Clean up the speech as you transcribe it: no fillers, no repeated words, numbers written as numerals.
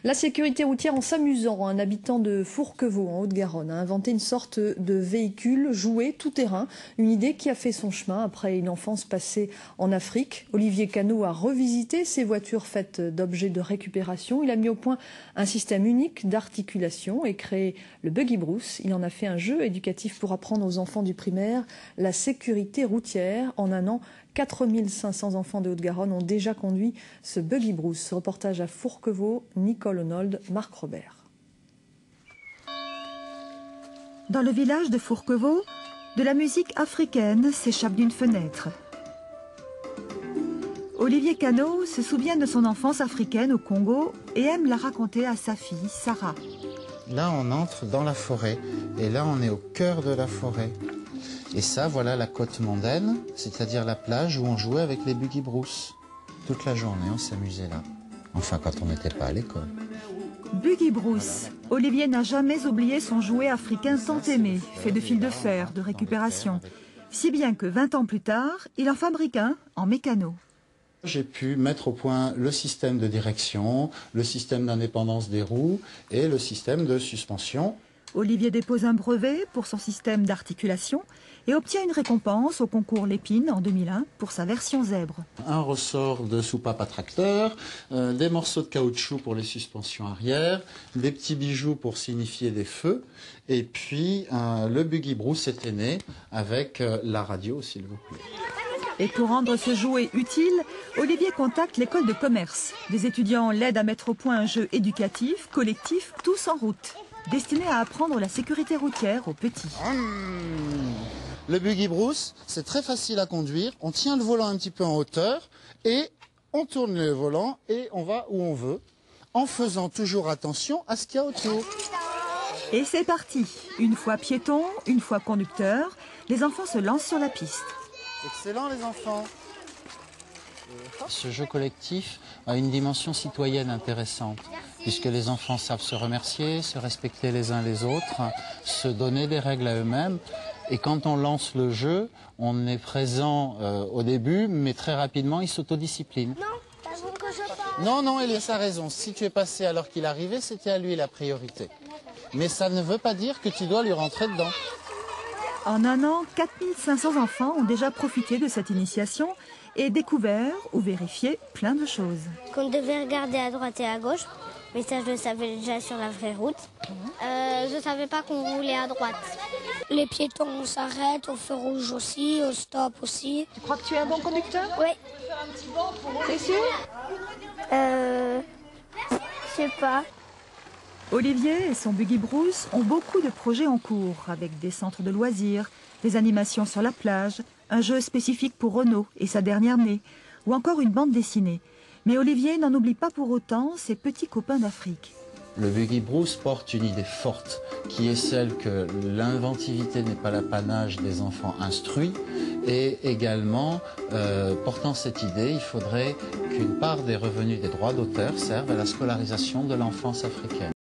La sécurité routière en s'amusant. Un habitant de Fourquevaux, en Haute-Garonne, a inventé une sorte de véhicule jouet tout-terrain. Une idée qui a fait son chemin après une enfance passée en Afrique. Olivier Cano a revisité ces voitures faites d'objets de récupération. Il a mis au point un système unique d'articulation et créé le Buggy Bruce. Il en a fait un jeu éducatif pour apprendre aux enfants du primaire la sécurité routière. En un an, 4500 enfants de Haute-Garonne ont déjà conduit ce Buggy Bruce. Reportage à Fourquevaux, Nicole Honold, Marc Robert. Dans le village de Fourquevaux, de la musique africaine s'échappe d'une fenêtre. Olivier Cano se souvient de son enfance africaine au Congo et aime la raconter à sa fille, Sarah. Là, on entre dans la forêt et là, on est au cœur de la forêt. Et ça, voilà la côte mondaine, c'est-à-dire la plage où on jouait avec les Buggy Bruce. Toute la journée, on s'amusait là. Enfin, quand on n'était pas à l'école. Buggy Bruce. Olivier n'a jamais oublié son jouet africain tant aimé, fait de fil de fer, de récupération. Si bien que 20 ans plus tard, il en fabrique un en mécano. J'ai pu mettre au point le système de direction, le système d'indépendance des roues et le système de suspension. Olivier dépose un brevet pour son système d'articulation et obtient une récompense au concours Lépine en 2001 pour sa version zèbre. Un ressort de soupape à tracteur, des morceaux de caoutchouc pour les suspensions arrière, des petits bijoux pour signifier des feux, et puis le Buggy Bruce était né avec la radio, s'il vous plaît. Et pour rendre ce jouet utile, Olivier contacte l'école de commerce. Des étudiants l'aident à mettre au point un jeu éducatif, collectif, tous en route, destiné à apprendre la sécurité routière aux petits. Le Buggy Bruce, c'est très facile à conduire. On tient le volant un petit peu en hauteur et on tourne le volant et on va où on veut, en faisant toujours attention à ce qu'il y a autour. Et c'est parti. Une fois piéton, une fois conducteur, les enfants se lancent sur la piste. Excellent les enfants. Ce jeu collectif a une dimension citoyenne intéressante, puisque les enfants savent se remercier, se respecter les uns les autres, se donner des règles à eux-mêmes. Et quand on lance le jeu, on est présent au début, mais très rapidement, ils s'autodisciplinent. Non, Elias a raison. Si tu es passé alors qu'il arrivait, c'était à lui la priorité. Mais ça ne veut pas dire que tu dois lui rentrer dedans. En un an, 4500 enfants ont déjà profité de cette initiation et découvert ou vérifié plein de choses. Qu'on devait regarder à droite et à gauche, mais ça je le savais déjà sur la vraie route. Je ne savais pas qu'on roulait à droite. Les piétons s'arrêtent, au feu rouge aussi, au stop aussi. Tu crois que tu es un bon conducteur? Oui. T'es sûr? Je sais pas. Olivier et son Buggy Bruce ont beaucoup de projets en cours, avec des centres de loisirs, des animations sur la plage, un jeu spécifique pour Renaud et sa dernière née, ou encore une bande dessinée. Mais Olivier n'en oublie pas pour autant ses petits copains d'Afrique. Le Buggy Bruce porte une idée forte, qui est celle que l'inventivité n'est pas l'apanage des enfants instruits, et également, portant cette idée, il faudrait qu'une part des revenus des droits d'auteur serve à la scolarisation de l'enfance africaine.